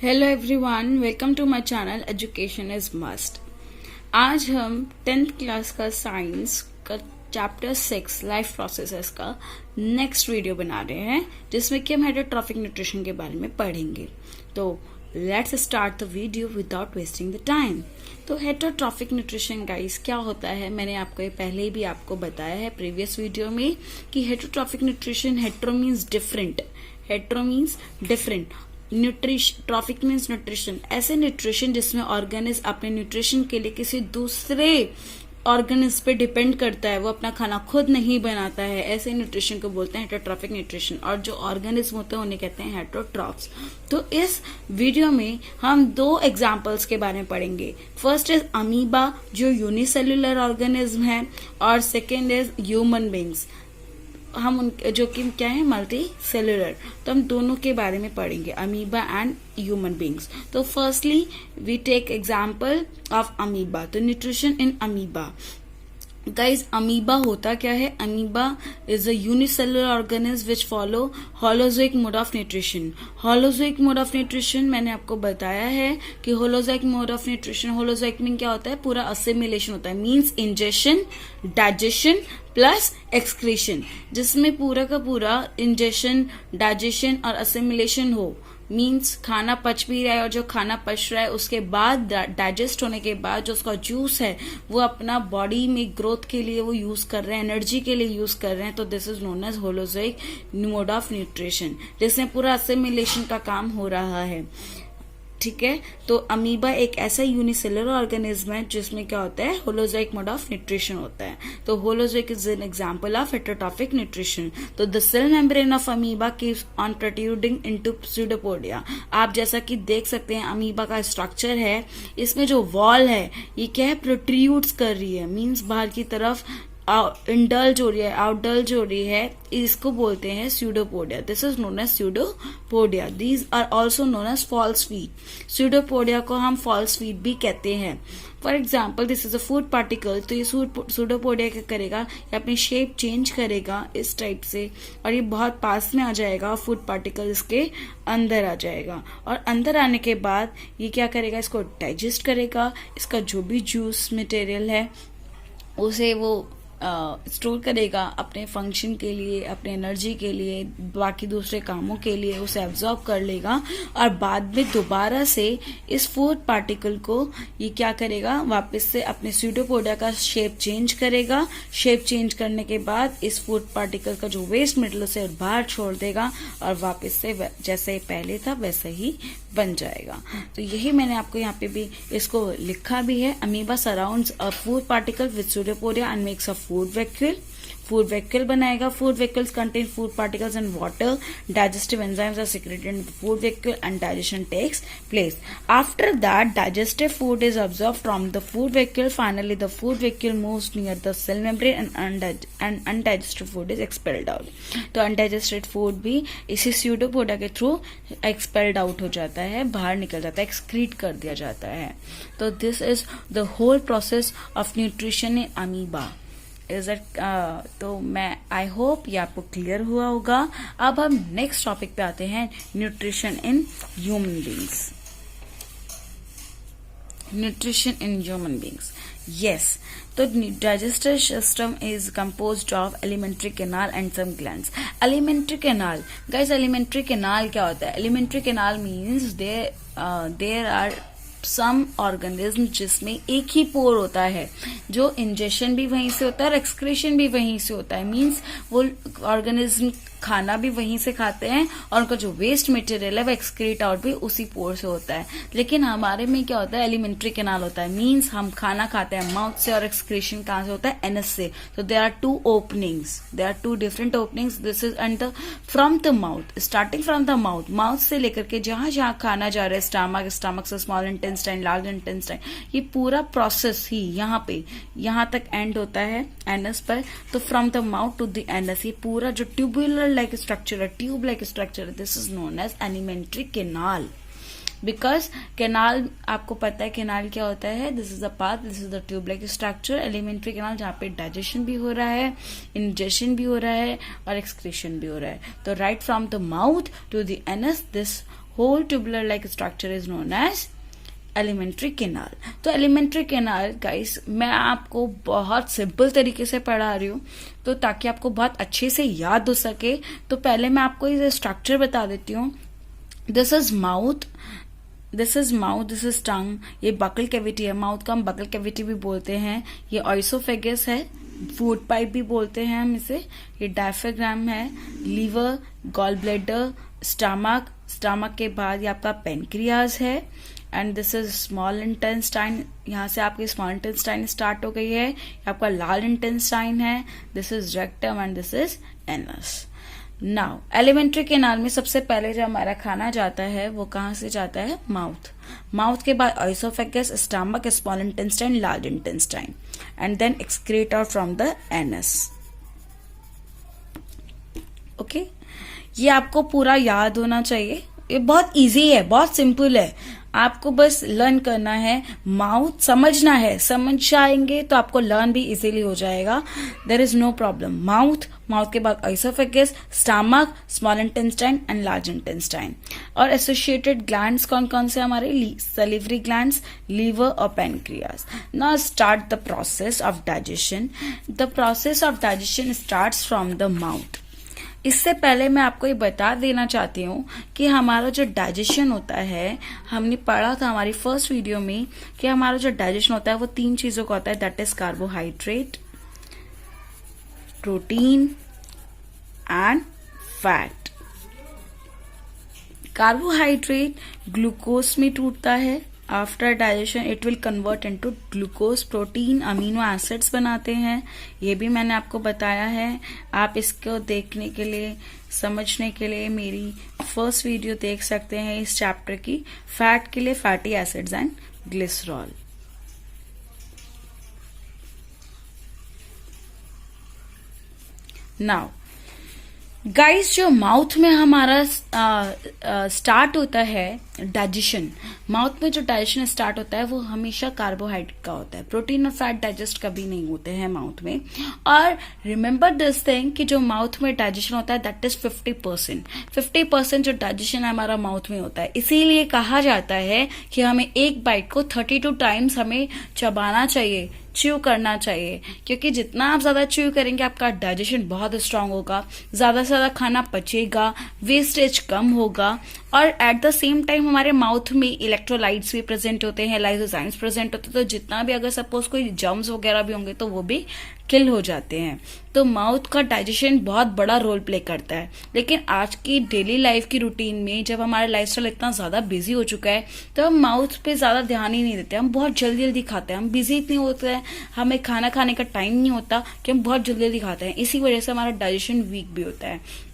Hello everyone, welcome to my channel education is must. आज हम 10th class का science का चैप्टर 6 लाइफ प्रोसेसेस का नेक्स्ट वीडियो बना रहे हैं, जिसमें कि हम हेटरोट्रॉफिक न्यूट्रिशन के बारे में पढ़ेंगे। तो let's start the video without wasting the time. तो हेटरोट्रॉफिक न्यूट्रिशन गाइस क्या होता है, मैंने आपको ये पहले भी आपको बताया है प्रीवियस वीडियो में कि heterotrophic nutrition, hetero means different, hetero means different, trophic means nutrition, ऐसे न्यूट्रिशन जिसमें ऑर्गेनिज्म अपने न्यूट्रिशन के लिए किसी दूसरे ऑर्गेनिज्म पे डिपेंड करता है, वो अपना खाना खुद नहीं बनाता है, ऐसे न्यूट्रिशन को बोलते हैं हेटरोट्रॉफिक न्यूट्रिशन। और जो ऑर्गेनिज्म होते हैं उन्हें कहते हैं हेटरोट्रॉफ्स। तो इस वीडियो में हम दो एग्जांपल्स के बारे में पढ़ेंगे। फर्स्ट इज अमीबा जो यूनिसेल्युलर ऑर्गेनिज्म है, और सेकेंड इज ह्यूमन बींग्स हम उनके जो कि क्या है मल्टी सेलुलर। तो हम दोनों के बारे में पढ़ेंगे, अमीबा एंड ह्यूमन बींग्स। तो firstly we take example of amoeba. तो nutrition in amoeba guys, amoeba होता क्या है? Amoeba is a unicellular organism which follow holozoic mode of nutrition. Holozoic mode of nutrition मैंने आपको बताया है कि holozoic mode of nutrition, holozoic में क्या होता है? पूरा असिमिलेशन होता है, means ingestion, digestion plus excretion, जिसमें पूरा का पूरा इंजेशन, डाइजेशन और असिमिलेशन हो। मीन्स खाना पच भी रहा है, और जो खाना पच रहा है उसके बाद डाइजेस्ट होने के बाद जो उसका जूस है वो अपना बॉडी में ग्रोथ के लिए वो यूज कर रहे हैं, एनर्जी के लिए यूज कर रहे हैं। तो this is known as holozoic mode of nutrition, जिसमें पूरा असिमिलेशन का काम हो रहा है। ठीक है, तो अमीबा एक ऐसा यूनिसेलुलर ऑर्गेनिज्म है जिसमें क्या होता है? होलोजोइक मोड ऑफ न्यूट्रिशन होता है। तो holozoic is an example of heterotrophic nutrition. तो the cell membrane of amoeba keeps on protruding into pseudopodia. आप जैसा कि देख सकते हैं अमीबा का स्ट्रक्चर है, इसमें जो वॉल है ये क्या है? प्रोट्रूड्स कर रही है, मीन्स बाहर की तरफ इंडल्ज हो रही है, आउटडल्ज हो रही है, इसको बोलते हैं pseudopodia. This is known as pseudopodia. These are also known as false feet. Pseudopodia को हम फॉल्स फीट भी कहते हैं। For example this is a food particle. तो ये स्यूडोपोडिया क्या करेगा? ये अपनी शेप चेंज करेगा इस टाइप से, और ये बहुत पास में आ जाएगा, फूड पार्टिकल इसके अंदर आ जाएगा, और अंदर आने के बाद ये क्या करेगा? इसको डाइजेस्ट करेगा, इसका जो भी जूस मटेरियल है उसे वो स्टोर करेगा अपने फंक्शन के लिए, अपने एनर्जी के लिए, बाकी दूसरे कामों के लिए उसे एब्जॉर्ब कर लेगा, और बाद में दोबारा से इस फूड पार्टिकल को ये क्या करेगा? वापस से अपने स्यूडोपोडिया का शेप चेंज करेगा। शेप चेंज करने के बाद इस फूड पार्टिकल का जो वेस्ट मटेरियल से बाहर छोड़ देगा, और वापस से जैसे पहले था वैसे ही बन जाएगा। तो यही मैंने आपको यहाँ पे भी इसको लिखा भी है। Amoeba surrounds a food particle with pseudopodia and makes a food vacuole. Food vacuole बनाएगा। Food vacuoles contain food particles and water. Digestive enzymes are secreted in the food vacuole and digestion takes place. After that, digestive food is absorbed from the food vacuole. Finally, the food vacuole moves near the cell membrane and undigested food is expelled out. तो undigested food भी इसी pseudopodia के through expelled out हो जाता है, बाहर निकल जाता है, excrete कर दिया जाता है। तो this is the whole process of nutrition in amoeba. तो मैं आई होप ये आपको क्लियर हुआ होगा। अब हम नेक्स्ट टॉपिक पे आते हैं, nutrition in human beings. Nutrition in human beings, yes. तो digestive system is composed of alimentary canal and some glands. Alimentary canal guys, alimentary canal क्या होता है? Alimentary canal means there are some organism जिसमें एक ही पोर होता है, जो injection भी वहीं से होता है और एक्सक्रीशन भी वहीं से होता है। मीन्स वो ऑर्गेनिज्म खाना भी वहीं से खाते हैं, और उनका जो वेस्ट मटेरियल है वो एक्सक्रीट आउट भी उसी पोर से होता है। लेकिन हमारे में क्या होता है? एलिमेंट्री कैनाल होता है, मीन्स हम खाना खाते हैं माउथ से, और एक्सक्रीशन कहां से होता है? एनस से। तो there are two openings, there are two different openings. This is end from the mouth, starting from the mouth, mouth से लेकर के जहां जहां खाना जा रहा है, स्टमक, स्टमक से स्मॉल इंटेस्टाइन, लार्ज इंटेस्टाइन, ये पूरा प्रोसेस ही यहाँ तक एंड होता है एनस पर। तो from the mouth to the anus, ये पूरा जो ट्यूबुलर लाइक स्ट्रक्चर है, tube like structure, this is known as alimentary canal. Because canal आपको पता है कैनाल क्या होता है? This is the path, this is the tube like structure. Alimentary canal जहाँ पे डाइजेशन भी हो रहा है, इंजेशन भी हो रहा है और एक्सक्रीशन भी हो रहा है। तो right from the mouth to the anus, this whole tubular like structure is known as alimentary canal. तो एलिमेंट्री कैनाल गाइस मैं आपको बहुत सिंपल तरीके से पढ़ा रही हूँ, तो ताकि आपको बहुत अच्छे से याद हो सके। तो पहले मैं आपको ये स्ट्रक्चर बता देती हूँ। This is mouth, this is tongue, ये बकल कैविटी है। माउथ का हम बकल कैविटी भी बोलते हैं। ये ऑइसोफेगस है, फूड पाइप भी बोलते हैं हम इसे। ये डायफ्राम है, लीवर, गॉल ब्लैडर, स्टमक के बाद ये आपका पेनक्रियाज है, and this is small intestine. यहाँ से आपकी स्मॉल इंटेस्टाइन स्टार्ट हो गई है। आपका लार्ज इंटेस्टाइन है, this is rectum and this is anus. Now alimentary canal में सबसे पहले जो हमारा खाना जाता है वो कहाँ से जाता है? माउथ के बाद oesophagus, stomach, small intestine, large intestine, and then excrete out from the anus. Okay, ये आपको पूरा याद होना चाहिए। ये बहुत इजी है, बहुत सिंपल है, आपको बस लर्न करना है। माउथ समझना है, समझ जाएंगे तो आपको लर्न भी इजीली हो जाएगा। There is no problem. Mouth के बाद oesophagus, stomach, small intestine and large intestine. और एसोसिएटेड ग्लैंड्स कौन कौन से हमारे? सलिवरी ग्लैंड्स, लीवर और pancreas. Now start the process of digestion. The process of digestion starts from the mouth. इससे पहले मैं आपको ये बता देना चाहती हूँ कि हमारा जो डाइजेशन होता है, हमने पढ़ा था हमारी फर्स्ट वीडियो में कि हमारा जो डाइजेशन होता है वो 3 चीजों का होता है, that is carbohydrate, protein and fat. Carbohydrate glucose में टूटता है। After digestion it will convert into glucose. Protein amino acids बनाते हैं, ये भी मैंने आपको बताया है। आप इसको देखने के लिए, समझने के लिए मेरी फर्स्ट वीडियो देख सकते हैं इस चैप्टर की। फैट के लिए fatty acids and glycerol. Now guys, जो माउथ में हमारा स्टार्ट होता है डाइजेशन, माउथ में जो डाइजेशन स्टार्ट होता है वो हमेशा कार्बोहाइड्रेट का होता है। प्रोटीन और फैट डाइजेस्ट कभी नहीं होते हैं माउथ में। और रिमेंबर दिस थिंग कि जो माउथ में डाइजेशन होता है दैट इज 50%। 50% जो डाइजेशन हमारा माउथ में होता है। इसीलिए कहा जाता है कि हमें एक बाइट को 32 टाइम्स हमें चबाना चाहिए, च्यू करना चाहिए, क्योंकि जितना आप ज्यादा च्यू करेंगे आपका डाइजेशन बहुत स्ट्रांग होगा, ज्यादा से ज्यादा खाना पचेगा, वेस्टेज कम होगा। और एट द सेम टाइम हमारे माउथ में इलेक्ट्रोलाइट्स भी प्रेजेंट होते हैं, लाइसोजाइम्स प्रेजेंट होते हैं, तो जितना भी अगर सपोज कोई जर्म्स वगैरह भी होंगे तो वो भी किल हो जाते हैं। तो माउथ का डाइजेशन बहुत बड़ा रोल प्ले करता है। लेकिन आज की डेली लाइफ की रूटीन में जब हमारा लाइफस्टाइल इतना ज्यादा बिजी हो चुका है तो हम माउथ पे ज्यादा ध्यान ही नहीं देते। हम बहुत जल्दी जल्दी खाते हैं, हम बिजी इतने होते हैं, हमें खाना खाने का टाइम नहीं होता कि हम बहुत जल्दी जल्दी खाते हैं। इसी वजह से हमारा डाइजेशन वीक भी होता है।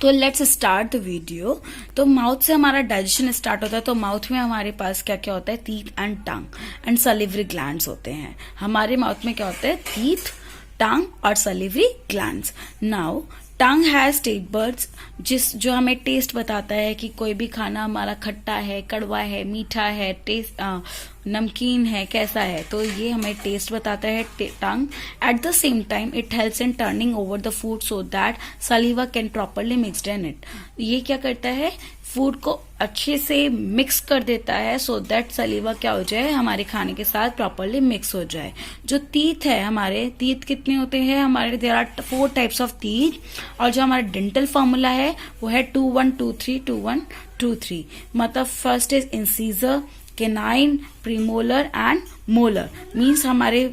तो लेट्स स्टार्ट द वीडियो। तो माउथ से हमारा डाइजेशन स्टार्ट होता है। तो माउथ में हमारे पास क्या क्या होता है? Teeth and tongue and salivary glands होते हैं। हमारे माउथ में क्या होता है? टीथ, टंग और salivary glands. Now tongue has taste buds, जो हमें टेस्ट बताता है कि कोई भी खाना हमारा खट्टा है, कड़वा है, मीठा है, टेस्ट नमकीन है, कैसा है, तो ये हमें टेस्ट बताता है tongue. At the same time it helps in turning over the food so that saliva can properly mixed in it. ये क्या करता है? फूड को अच्छे से मिक्स कर देता है सो दैट सलीवा क्या हो जाए? हमारे खाने के साथ प्रॉपरली मिक्स हो जाए। जो टीथ है, हमारे टीथ कितने होते हैं? हमारे there are 4 types of teeth. और जो हमारा डेंटल फॉर्मूला है वो है 2 1 2 3 2 1 2 3। मतलब first is incisor, canine, premolar and molar. Means हमारे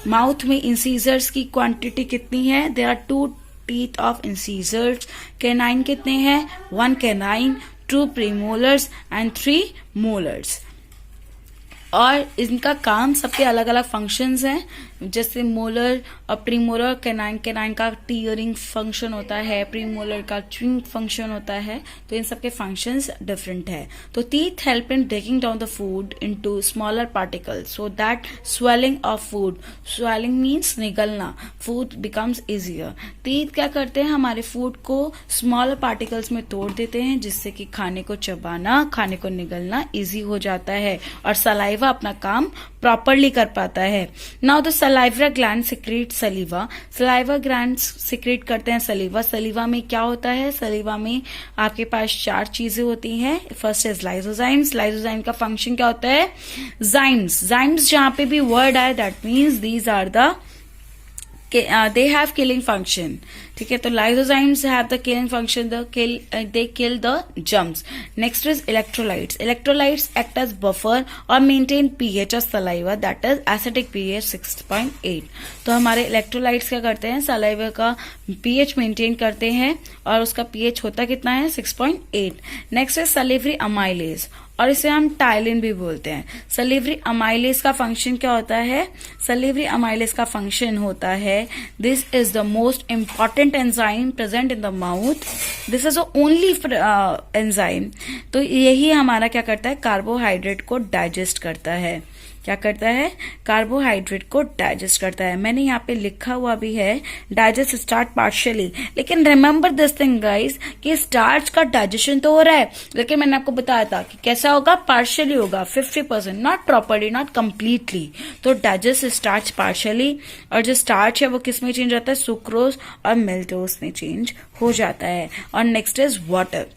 माउथ में इंसीजर्स की क्वांटिटी कितनी है? There are 2 teeth of incisors. Canine कितने हैं? 1 canine, 2 premolars and 3 molars. और इनका काम, सबके अलग अलग फंक्शंस हैं। जैसे मोलर और प्रीमोलर, कैनाइन का टीयरिंग फंक्शन होता है, प्रीमोलर का च्यूइंग फंक्शन होता है। तो इन सबके फंक्शंस डिफरेंट है। तो teeth help in breaking down the food into smaller particles so that swallowing of food, swallowing means निगलना, फूड बिकम्स इजियर। टीथ क्या करते हैं? हमारे फूड को स्मॉलर पार्टिकल्स में तोड़ देते हैं, जिससे कि खाने को चबाना, खाने को निगलना इजी हो जाता है और सलाइवा अपना काम प्रॉपरली कर पाता है। Now the saliva gland secrete saliva, saliva gland secrete करते हैं सलीवा। सलीवा में क्या होता है, सलीवा में आपके पास 4 चीजें होती हैं। फर्स्ट इज लाइसोजाइम्स, लाइसोजाइम का फंक्शन क्या होता है, जाइम्स, जाइम्स जहां पे भी वर्ड आए that means these are the they have killing function, ठीक है। तो lysozymes have the killing function, they kill the germs. Next is electrolytes, electrolytes act as buffer or maintain pH of saliva, that is acidic pH 6.8। तो हमारे electrolytes क्या करते हैं, saliva का pH maintain करते हैं और उसका pH होता कितना है, 6.8। नेक्स्ट है salivary amylase, और इसे हम टाइलिन भी बोलते हैं। सलीवरी अमाइलेज का फंक्शन क्या होता है, सलीवरी अमाइलेज का फंक्शन होता है, this is the most important enzyme present in the mouth, this is the only enzyme. तो यही हमारा क्या करता है, कार्बोहाइड्रेट को डाइजेस्ट करता है। क्या करता है, कार्बोहाइड्रेट को डाइजेस्ट करता है। मैंने यहाँ पे लिखा हुआ भी है डाइजेस्ट स्टार्ट पार्शियली, लेकिन रिमेंबर दिस थिंग गाइस कि स्टार्च का डाइजेशन तो हो रहा है, लेकिन मैंने आपको बताया था कि कैसा होगा, पार्शियली होगा, 50%, नॉट प्रॉपरली, नॉट कंप्लीटली। तो डाइजेस्ट स्टार्च पार्शियली, और जो स्टार्च है वो किस में चेंज होता है, सुक्रोज और मिल्टोज में चेंज हो जाता है। और नेक्स्ट इज वाटर,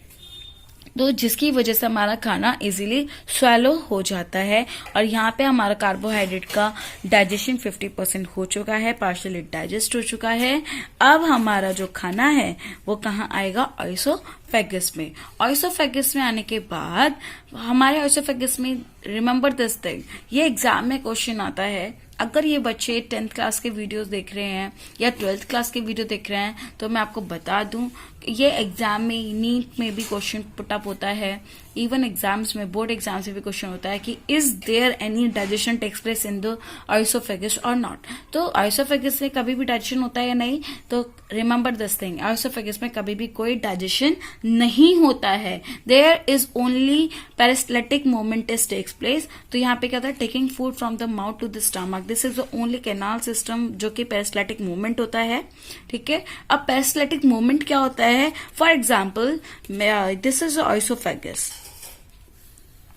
तो जिसकी वजह से हमारा खाना इजीली स्वेलो हो जाता है। और यहाँ पे हमारा कार्बोहाइड्रेट का डाइजेशन 50% हो चुका है, पार्शियली डाइजेस्ट हो चुका है। अब हमारा जो खाना है वो कहाँ आएगा, ऑइसोफेगस में। ऑइसोफेगस में आने के बाद हमारे ऑइसोफेगस में, रिमेंबर दिस थिंग, ये एग्जाम में क्वेश्चन आता है। अगर ये बच्चे 10th क्लास के वीडियोस देख रहे हैं या 12th क्लास के वीडियो देख रहे हैं, तो मैं आपको बता दूं ये एग्जाम में, नीट में भी क्वेश्चन पुटअप होता है, इवन एग्जाम्स में, बोर्ड एग्जाम्स में भी क्वेश्चन होता है कि is there any digestion takes place in the oesophagus और नॉट। तो ऑइसोफेगस में कभी भी डाइजेशन होता है या नहीं, तो रिमेंबर दिस थिंग, ऑइसोफेगस में कभी भी कोई डाइजेशन नहीं होता है, there is only peristaltic movement is takes place. तो यहाँ पे क्या होता है, taking food from the mouth to the stomach, this is the only canal system जो कि पेरिस्टलेटिक मूवमेंट होता है, ठीक है। अब पेरिस्टलेटिक मूवमेंट क्या होता है, for example this is oesophagus,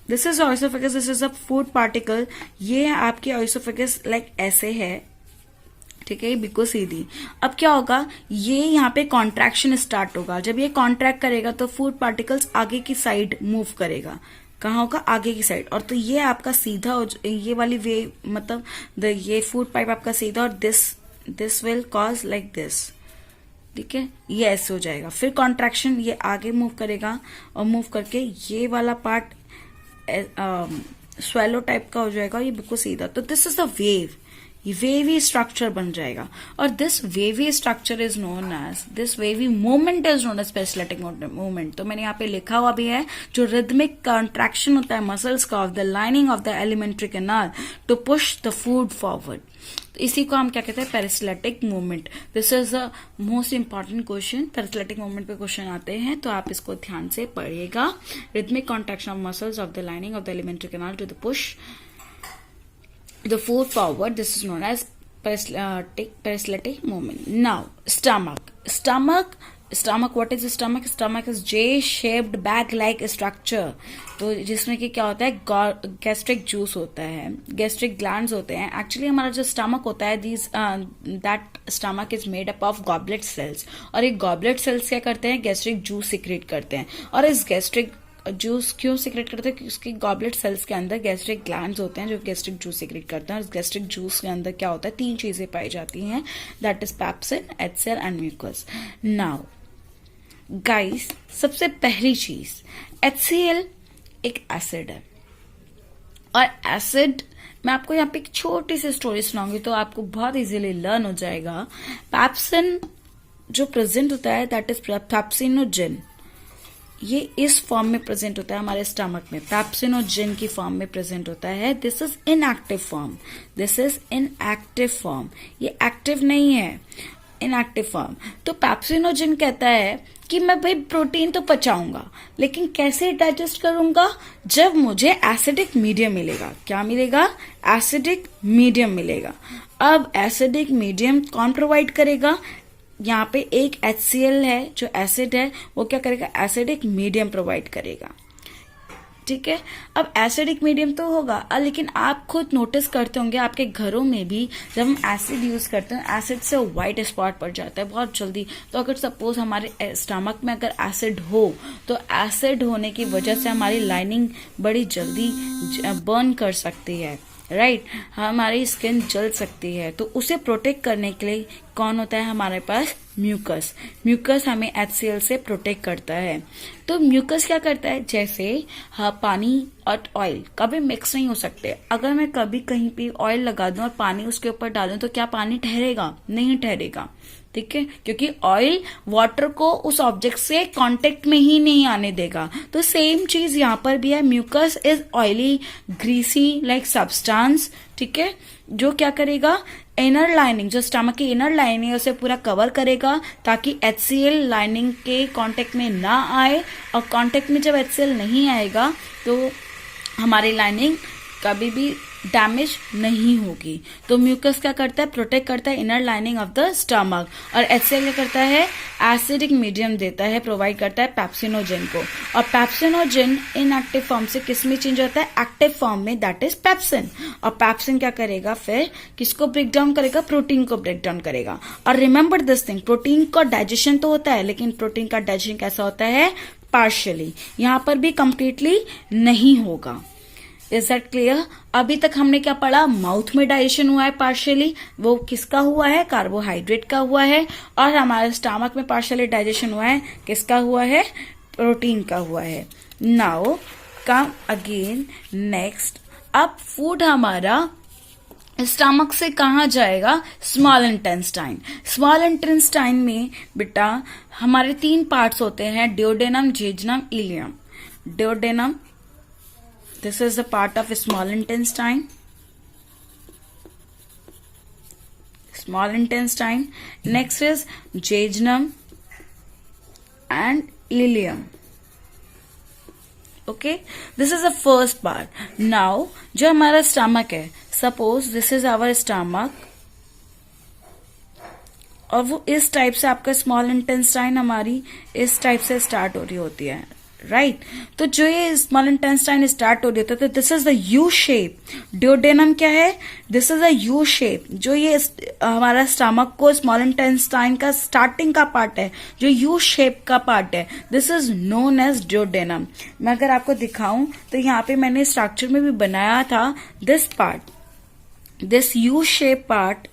this is oesophagus, this is a food particle, ये आपकी ऑइसोफेगस लाइक ऐसे है, ठीक है, बिल्कुल सीधी। अब क्या होगा, ये यहाँ पे कॉन्ट्रैक्शन स्टार्ट होगा, जब ये कॉन्ट्रैक्ट करेगा तो फूड पार्टिकल्स आगे की साइड मूव करेगा, कहाँ होगा, आगे की साइड। और तो ये आपका सीधा, ये वाली वे, मतलब ये फूड पाइप आपका सीधा, और this will cause like this, ठीक है, ये ऐसे हो जाएगा। फिर कॉन्ट्रैक्शन, ये आगे मूव करेगा और मूव करके ये वाला पार्ट स्वेलो टाइप का हो जाएगा, ये बिल्कुल सीधा। तो दिस इज द वेव, ये वेवी स्ट्रक्चर बन जाएगा। और this wavy structure is known as, this wavy movement is known as peristaltic movement. तो मैंने यहाँ पे लिखा हुआ भी है, जो रिदमिक कॉन्ट्रैक्शन होता है मसल्स का of the lining of the alimentary canal to push the food forward, तो इसी को हम क्या कहते हैं, peristaltic movement. This is the most important question, peristaltic movement पे क्वेश्चन आते हैं, तो आप इसको ध्यान से पढ़िएगा। Rhythmic contraction of muscles of the lining of the alimentary canal to the push the food forward, this is known as peristaltic movement. Now stomach, what is the stomach? Stomach is J-shaped bag-like structure, तो जिसमें कि क्या होता है, gastric juice होता है, gastric glands होते हैं। एक्चुअली हमारा जो स्टमक होता है, that stomach is made up of goblet cells, और ये गॉबलेट सेल्स क्या करते हैं, गैस्ट्रिक जूस सिक्रेट करते हैं। और इस गैस्ट्रिक जूस क्यों सिक्रेट करते हैं, क्योंकि उसकी गॉबलेट सेल्स के अंदर गैस्ट्रिक ग्लैंड्स होते हैं जो गैस्ट्रिक जूस सिक्रेट करते हैं। और इस गैस्ट्रिक जूस के अंदर क्या होता है, 3 चीजें पाई जाती हैं, that is pepsin, HCl and mucus. Now guys, सबसे पहली चीज, एचसीएल एक एसिड है, और एसिड, मैं आपको यहाँ पे एक छोटी सी स्टोरी सुनाऊंगी तो आपको बहुत इजीली लर्न हो जाएगा। पेप्सिन जो प्रेजेंट होता है, दैट इज पेप्सिनोजेन, ये इस फॉर्म में प्रेजेंट होता है हमारे स्टमक में, पेप्सिनोजेन की फॉर्म में प्रेजेंट होता है। This is inactive form, this is inactive form, ये एक्टिव नहीं है, इनएक्टिव फॉर्म। तो पेप्सिनोजेन कहता है कि मैं भाई प्रोटीन तो पचाऊंगा, लेकिन कैसे डाइजेस्ट करूंगा, जब मुझे एसिडिक मीडियम मिलेगा। क्या मिलेगा, एसिडिक मीडियम मिलेगा। अब एसिडिक मीडियम कौन प्रोवाइड करेगा, यहाँ पे एक HCl है जो एसिड है, वो क्या करेगा, एसिडिक मीडियम प्रोवाइड करेगा, ठीक है। अब एसिडिक मीडियम तो होगा, लेकिन आप खुद नोटिस करते होंगे आपके घरों में भी जब हम एसिड यूज करते हैं, एसिड से व्हाइट स्पॉट पड़ जाता है बहुत जल्दी। तो अगर सपोज हमारे स्टमक में अगर एसिड हो तो एसिड होने की वजह से हमारी लाइनिंग बड़ी जल्दी बर्न कर सकती है, राइट, हमारी स्किन जल सकती है। तो उसे प्रोटेक्ट करने के लिए कौन होता है हमारे पास, म्यूकस। म्यूकस हमें HCl से प्रोटेक्ट करता है। तो म्यूकस क्या करता है, जैसे पानी और ऑयल कभी मिक्स नहीं हो सकते। अगर मैं कभी कहीं पे ऑयल लगा दूं और पानी उसके ऊपर डालूं तो क्या पानी ठहरेगा, नहीं ठहरेगा, ठीक है, क्योंकि ऑयल वाटर को उस ऑब्जेक्ट से कांटेक्ट में ही नहीं आने देगा। तो सेम चीज यहाँ पर भी है, mucus is oily greasy like substance, ठीक है, जो क्या करेगा, इनर लाइनिंग, जो स्टमक की इनर लाइनिंग है उसे पूरा कवर करेगा ताकि HCl लाइनिंग के कांटेक्ट में ना आए। और कांटेक्ट में जब HCl नहीं आएगा तो हमारी लाइनिंग कभी भी डैमेज नहीं होगी। तो म्यूकस क्या करता है, प्रोटेक्ट करता है inner lining of the stomach. और HCl क्या करता है, एसिडिक मीडियम देता है, प्रोवाइड करता है पेप्सिनोजेन को। और पेप्सिनोजेन इनएक्टिव फॉर्म से किस में चेंज होता है, एक्टिव फॉर्म में, दैट इज पेप्सिन। और पेप्सिन क्या करेगा, फिर किसको ब्रेक डाउन करेगा, प्रोटीन को ब्रेक डाउन करेगा। और रिमेंबर दिस थिंग, प्रोटीन का डाइजेशन तो होता है, लेकिन प्रोटीन का डाइजेशन कैसा होता है, पार्शियली, यहां पर भी कंप्लीटली नहीं होगा। Is that clear? अभी तक हमने क्या पढ़ा, माउथ में डाइजेशन हुआ है पार्शियली, वो किसका हुआ है, कार्बोहाइड्रेट का हुआ है। और हमारे स्टमक में पार्शियली डाइजेशन हुआ है, किसका हुआ है, प्रोटीन का हुआ है। नाउ कम अगेन नेक्स्ट, अब फूड हमारा स्टमक से कहाँ जाएगा, स्मॉल इंटेस्टाइन। स्मॉल इंटेस्टाइन में बेटा हमारे 3 पार्ट्स होते हैं, duodenum, jejunum, ileum. Duodenum, this is the part of small intestine. Small intestine. Next is jejunum and ileum. Okay, this is the first part. Now जो हमारा stomach है, suppose this is our stomach, और वो इस type से आपका small intestine हमारी इस टाइप से स्टार्ट हो रही होती है, राइट। तो जो ये स्मॉल इंटेस्टाइन स्टार्ट हो रही होती है, तो this is the U shape. Duodenum क्या है, this is a U shape. जो ये हमारा स्टमक को स्मॉल इंटेस्टाइन का स्टार्टिंग का पार्ट है, जो यू शेप का पार्ट है, this is known as duodenum. मैं अगर आपको दिखाऊं तो यहाँ पे मैंने स्ट्रक्चर में भी बनाया था, this part, this U shape part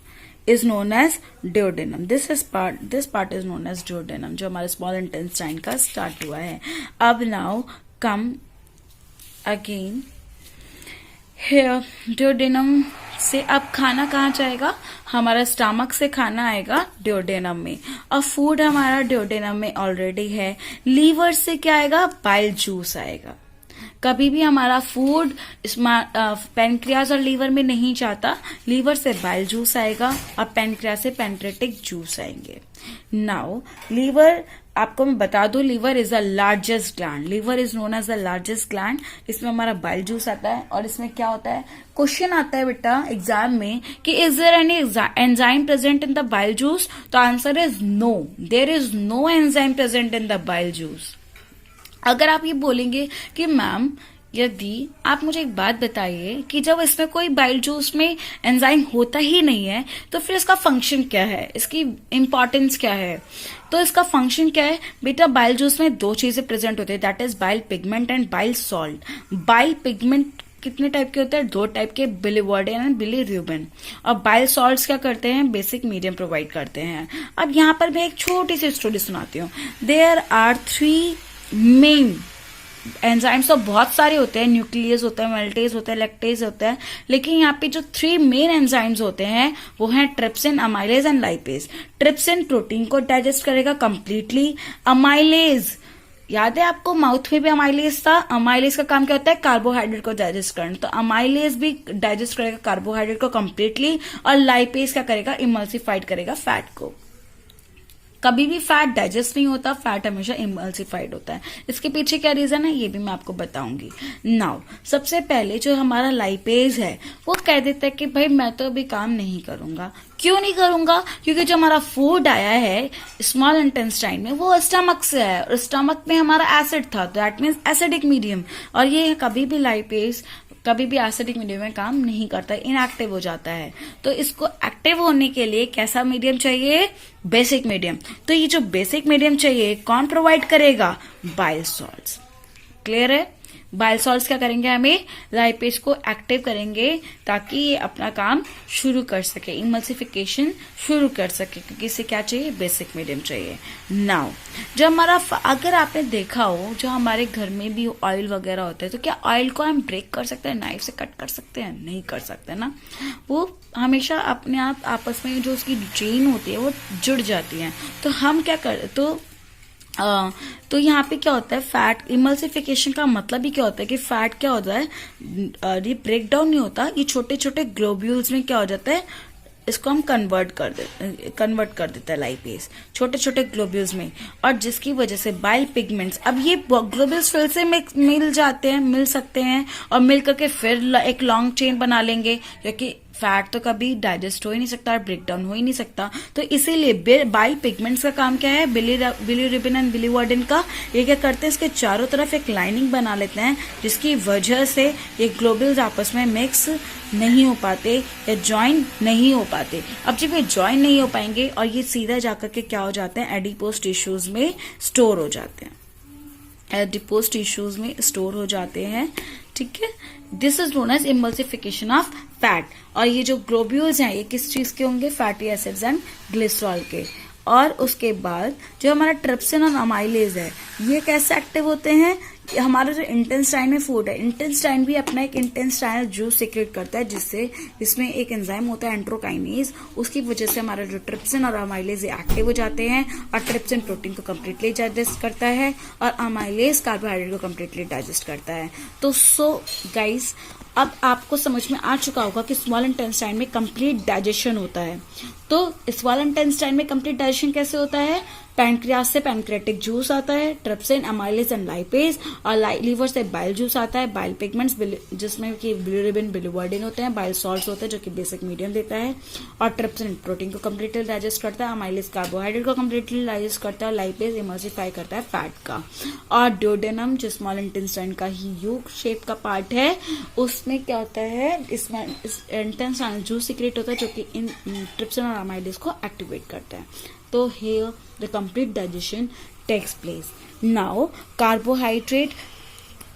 is known as duodenum. This part is known as duodenum, जो हमारे small intestine का start हुआ है। अब now come again here, duodenum से अब खाना कहाँ जाएगा, हमारा स्टमक से खाना आएगा duodenum में, और फूड हमारा duodenum में ऑलरेडी है। लीवर से क्या आएगा, बाइल जूस आएगा। कभी भी हमारा फूड पेनक्रियाज और लीवर में नहीं जाता, लीवर से बाइल जूस आएगा और पेनक्रियाज से पेनक्रेटिक जूस आएंगे। नाउ लीवर, आपको मैं बता दूं, liver is the largest gland, liver is known as the largest gland. इसमें हमारा बाइल जूस आता है। और इसमें क्या होता है, क्वेश्चन आता है बेटा एग्जाम में कि is there any enzyme present in the bile juice, तो answer is no, there is no enzyme present in the bile juice. अगर आप ये बोलेंगे कि मैम यदि आप मुझे एक बात बताइए कि जब इसमें कोई बाइल जूस में एंजाइम होता ही नहीं है तो फिर इसका फंक्शन क्या है, इसकी इंपॉर्टेंस क्या है, तो इसका फंक्शन क्या है बेटा, बाइल जूस में 2 चीजें प्रेजेंट होती है, that is bile pigment and bile salt. Bile pigment कितने टाइप के होते हैं, 2 टाइप के, बिलीवर्डिन एंड बिलीरुबिन। और बाइल सॉल्ट्स क्या करते हैं, बेसिक मीडियम प्रोवाइड करते हैं। अब यहाँ पर मैं एक छोटी सी स्टोरी सुनाती हूँ। देयर आर 3 मेन एंजाइम्स, तो बहुत सारे होते हैं, न्यूक्लियस होता है, मेल्टेज होता है, लैक्टेज होता है, लेकिन यहाँ पे जो 3 मेन एंजाइम्स होते हैं वो हैं trypsin, amylase and lipase. Trypsin protein को डाइजेस्ट करेगा कंप्लीटली। अमाइलेज याद है आपको, माउथ में भी अमाइलेज था। अमाइलेज का काम क्या होता है, कार्बोहाइड्रेट को डाइजेस्ट करना, तो अमाइलेज भी डाइजेस्ट करेगा कार्बोहाइड्रेट को कंप्लीटली। और लाइपेज क्या करेगा, इमल्सिफाइड करेगा फैट को। कभी भी फैट डाइजेस्ट नहीं होता, फैट हमेशा इमल्सिफाइड होता है। इसके पीछे क्या रीजन है ये भी मैं आपको बताऊंगी। नाउ सबसे पहले जो हमारा लाइपेज है वो कह देता है कि भाई मैं तो अभी काम नहीं करूंगा। क्यों नहीं करूंगा? क्योंकि जो हमारा फूड आया है स्मॉल इंटेस्टाइन में वो स्टमक से है, और स्टमक में हमारा एसिड था, तो दैट मीन्स एसिडिक मीडियम। और ये कभी भी लाइपेज कभी भी एसिडिक मीडियम में काम नहीं करता, इनएक्टिव हो जाता है। तो इसको एक्टिव होने के लिए कैसा मीडियम चाहिए? Basic medium. तो ये जो बेसिक मीडियम चाहिए कौन प्रोवाइड करेगा? Bile salts. क्लियर है? बाइल सॉल्ट्स क्या करेंगे? हमें लाइपेज को एक्टिव करेंगे ताकि ये अपना काम शुरू कर सके, इमल्सिफिकेशन शुरू कर सके, क्योंकि इसे क्या चाहिए? बेसिक मीडियम चाहिए। नाउ जो हमारा अगर आपने देखा हो जो हमारे घर में भी ऑयल वगैरह होता है, तो क्या ऑयल को हम ब्रेक कर सकते हैं, नाइफ से कट कर सकते हैं? नहीं कर सकते ना, वो हमेशा अपने आप आपस में जो उसकी चेन होती है वो जुड़ जाती है। तो हम क्या कर तो यहाँ पे क्या होता है, फैट इमल्सिफिकेशन का मतलब ही क्या होता है कि फैट क्या होता है, ये ब्रेक डाउन नहीं होता, ये छोटे छोटे ग्लोब्यूल्स में क्या हो जाता है, इसको हम कन्वर्ट कर देता है लाइपेज छोटे छोटे ग्लोब्यूल्स में, और जिसकी वजह से बाइल पिगमेंट्स, अब ये ग्लोब्यूल्स फिर से मिल सकते हैं और मिल करके फिर एक लॉन्ग चेन बना लेंगे, क्योंकि फैट तो कभी डाइजेस्ट हो ही नहीं सकता और ब्रेक डाउन हो ही नहीं सकता। तो इसीलिए बाइल पिगमेंट्स का काम क्या है, बिलीरुबिन एंड बिलीवर्डिन का, ये क्या करते हैं, इसके चारों तरफ एक लाइनिंग बना लेते हैं, जिसकी वजह से ये ग्लोब्यूल्स आपस में मिक्स नहीं हो पाते या ज्वाइन नहीं हो पाते। अब जब ये ज्वाइन नहीं हो पाएंगे और ये सीधा जाकर के क्या हो जाते हैं, एडिपोज टिश्यूज में स्टोर हो जाते हैं, एडिपोज टिश्यूज में स्टोर हो जाते हैं। ठीक है, this is known as emulsification of fat. और ये जो ग्लोब्यूल्स हैं ये किस चीज के होंगे? फैटी एसिड्स एंड ग्लिसरॉल के। और उसके बाद जो हमारा ट्रिप्सिन और अमाइलेज है ये कैसे एक्टिव होते हैं? हमारा जो इंटेस्टाइन में फूड है, इंटेस्टाइन भी अपना एक इंटेस्टाइनल जूस सीक्रेट करता है, जिससे इसमें एक एंजाइम होता है एंट्रोकाइनेज, उसकी वजह से हमारा जो ट्रिप्सिन और अमाइलेज एक्टिव हो जाते हैं, और ट्रिप्सिन प्रोटीन को कम्प्लीटली डाइजेस्ट करता है और अमाइलेज कार्बोहाइड्रेट को कम्प्लीटली डाइजेस्ट करता है। तो सो गाइस अब आपको समझ में आ चुका होगा कि स्मॉल इंटेस्टाइन में कंप्लीट डाइजेशन होता है। तो स्मॉल इंटेस्टाइन में कंप्लीट डाइजेशन कैसे होता है? पैनक्रियास से पैनक्रेटिक जूस आता है, ट्रिप्सिन, अमाइलेज एंड लाइपेज, और लीवर से बाइल जूस आता है, बाइल पिगमेंट्स जिसमें कि बिलिरुबिन, बिलिवर्डिन होते हैं, बाइल सॉल्ट्स होते हैं जो कि बेसिक मीडियम देता है, और ट्रिप्सिन प्रोटीन को कम्प्लीटली डाइजेस्ट करता है, अमाइलेज कार्बोहाइड्रेट को कम्प्लीटली डाइजेस्ट करता है, और लाइपेज इमल्सिफाई करता है फैट का। और ड्यूडेनम जो स्मॉल इंटेस्टाइन का ही यू शेप का पार्ट है, उसमें क्या होता है, इसमें इंटेस्टाइनल जूस सीक्रेट होता है जो कि इन ट्रिप्सिन और अमाइलेज को एक्टिवेट करता है। तो here the complete digestion takes place. Now carbohydrate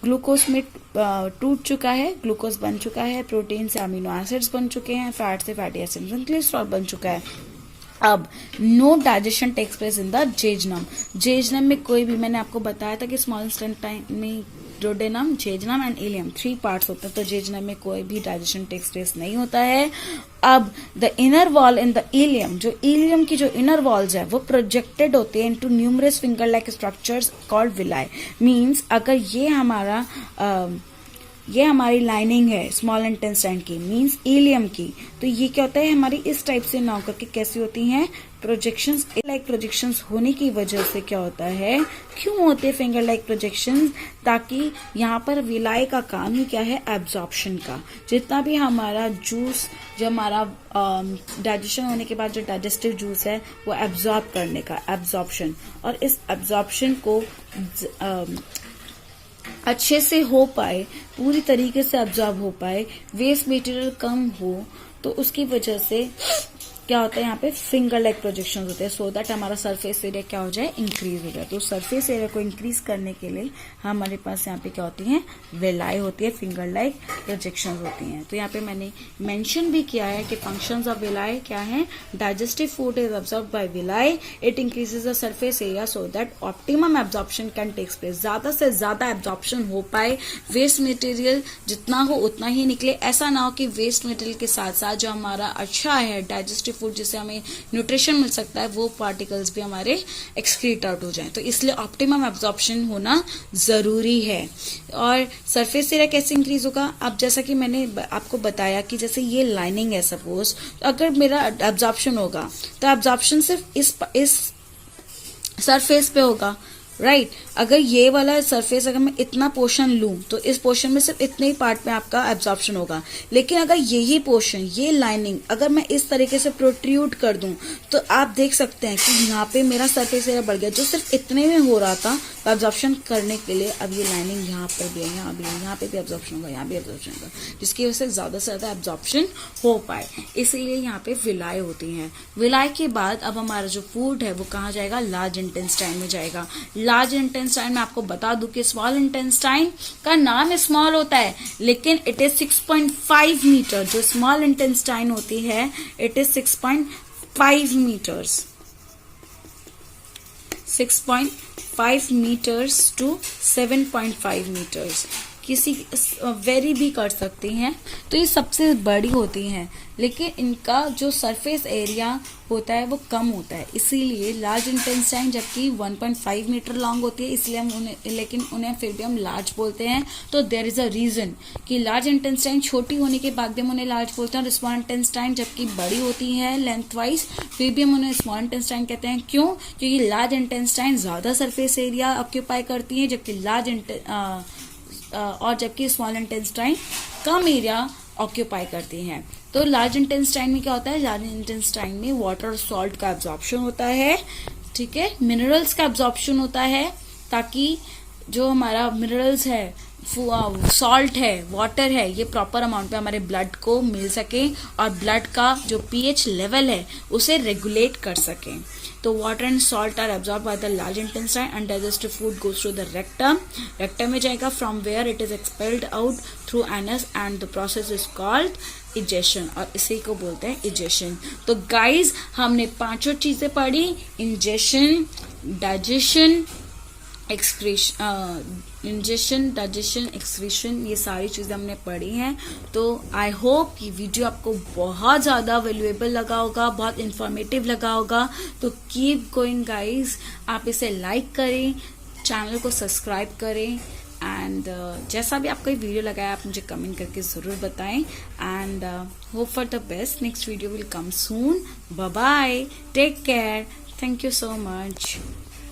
glucose में टूट चुका है, ग्लूकोज बन चुका है, प्रोटीन से अमीनो एसिड्स बन चुके हैं, फैट से फैटी एसिड्स एंड ग्लिसरॉल बन चुका है। अब no digestion takes place in the jejunum. Jejunum में कोई भी, मैंने आपको बताया था कि स्मॉल इंटेस्टाइन में duodenum, jejunum and ileum 3 parts होते हैं, तो जेजनम में कोई भी डाइजेशन टेक्स प्लेस नहीं होता है। अब the inner wall in the ilium, जो इलियम की जो इनर वॉल्स है वो प्रोजेक्टेड होते हैं into numerous finger like structures called villi. Means अगर ये हमारी लाइनिंग है स्मॉल इंटेस्टाइन की, मींस इलियम की, तो ये क्या होता है, हमारी इस टाइप से ना होकर के कैसी होती हैं, प्रोजेक्शंस, लाइक प्रोजेक्शंस होने की वजह से क्या होता है, क्यों होते हैं फिंगर लाइक प्रोजेक्शंस? ताकि यहाँ पर विलाई का काम ही क्या है, एब्जॉर्प्शन का। जितना भी हमारा जूस, जो हमारा डाइजेशन होने के बाद जो डाइजेस्टिव जूस है वो एब्जॉर्ब करने का, एब्जॉर्प्शन, और इस एब्जॉर्प्शन को अच्छे से हो पाए, पूरी तरीके से एब्जॉर्ब हो पाए, वेस्ट मटेरियल कम हो, तो उसकी वजह से क्या होता है, यहाँ पे फिंगर लाइक प्रोजेक्शन होते हैं, सो दैट हमारा सरफेस एरिया क्या हो जाए, इंक्रीज हो जाए। तो सरफेस एरिया को इंक्रीज करने के लिए हमारे पास यहाँ पे क्या होती है, वेलाई होती है, फिंगर लाइक प्रोजेक्शन होती हैं। तो यहाँ पे मैंने मेंशन भी किया है कि फंक्शंस ऑफ विलाई क्या है, digestive food is absorb by villi, it increases the surface area so that optimum absorption can takes place, ज्यादा से ज्यादा एब्जॉर्प्शन हो पाए, वेस्ट मटेरियल जितना हो उतना ही निकले। ऐसा ना हो कि वेस्ट मटेरियल के साथ साथ जो हमारा अच्छा है डाइजेस्टिव फूड जिससे हमें न्यूट्रिशन मिल सकता है, वो पार्टिकल्स भी हमारे एक्सक्रीट आउट हो जाएं। तो इसलिए ऑप्टिमम एब्जॉर्प्शन होना जरूरी है। और सरफेस एरिया कैसे इंक्रीज होगा, अब जैसा कि मैंने आपको बताया कि जैसे ये लाइनिंग है, सपोज अगर मेरा एब्जॉर्प्शन होगा तो एब्जॉर्प्शन सिर्फ इस सरफेस पे होगा, राइट अगर ये वाला सरफेस अगर मैं इतना पोर्शन लूं तो इस पोर्शन में सिर्फ इतने ही पार्ट में आपका एब्जॉर्प्शन होगा। लेकिन अगर यही पोर्शन, ये लाइनिंग अगर मैं इस तरीके से प्रोट्रूड कर दूं तो आप देख सकते हैं कि यहाँ पे मेरा सरफेस एरिया बढ़ गया, जो सिर्फ इतने में हो रहा था एब्जॉर्प्शन करने के लिए। अब ये लाइनिंग यहाँ पर भी है, यहाँ भी है, यहाँ पे भी एब्जॉर्प्शन होगा, यहाँ भी एब्जॉर्प्शन होगा, जिसकी वजह से ज्यादा से ज्यादा एब्जॉर्प्शन हो पाए। इसीलिए यहाँ पे विलाय होती है। विलाय के बाद अब हमारा जो फूड है वो कहाँ जाएगा, लार्ज इंटेस्टाइन में जाएगा। लार्ज इंटेस्टाइन में आपको बता दूं कि स्मॉल इंटेस्टाइन का नाम स्मॉल होता है लेकिन इट इज 6.5 मीटर। जो स्मॉल इंटेस्टाइन होती है it is 6.5 metres, 6.5 metres to 7.5 metres. किसी वेरी भी कर सकती हैं, तो ये सबसे बड़ी होती हैं, लेकिन इनका जो सरफेस एरिया होता है वो कम होता है। इसीलिए लार्ज इंटेस्टाइन जबकि 1.5 मीटर लॉन्ग होती है, इसलिए हम उन्हें, लेकिन उन्हें फिर भी हम लार्ज बोलते हैं। तो देयर इज अ रीजन कि लार्ज इंटेस्टाइन छोटी होने के बाद भी हम उन्हें लार्ज बोलते हैं, और स्मॉल इंटेस्टाइन जबकि बड़ी होती है लेंथ वाइज फिर भी हम उन्हें स्मॉल इंटेस्टाइन कहते हैं। क्यों? क्योंकि लार्ज इंटेस्टाइन ज्यादा सरफेस एरिया ऑक्यूपाई करती है, जबकि स्मॉल इंटेस्टाइन कम एरिया ऑक्यूपाई करती हैं। तो लार्ज इंटेस्टाइन में क्या होता है, लार्ज इंटेस्टाइन में वाटर और सॉल्ट का एब्जॉर्प्शन होता है, ठीक है, मिनरल्स का एब्जॉर्प्शन होता है, ताकि जो हमारा मिनरल्स है, सॉल्ट है, वाटर है, ये प्रॉपर अमाउंट पे हमारे ब्लड को मिल सके और ब्लड का जो पीएच लेवल है उसे रेगुलेट कर सके। तो water and salt are absorb by the large intestine and digestive food goes to the rectum. Rectum में जाएगा, from where it is expelled out through anus and the process is called egestion, और इसी को बोलते हैं egestion. तो guys हमने पांचों चीजें पढ़ी, ingestion, digestion, ingestion, digestion, excretion, ये सारी चीजें हमने पढ़ी हैं। तो आई होप कि वीडियो आपको बहुत ज्यादा वैल्यूएबल लगा होगा, बहुत इंफॉर्मेटिव लगा होगा। तो कीप गोइंग गाइज, आप इसे लाइक करें, चैनल को सब्सक्राइब करें, एंड जैसा भी आपको ये वीडियो लगा है आप मुझे कमेंट करके जरूर बताएं, and hope for the best. Next video will come soon. Bye bye, take care, thank you so much.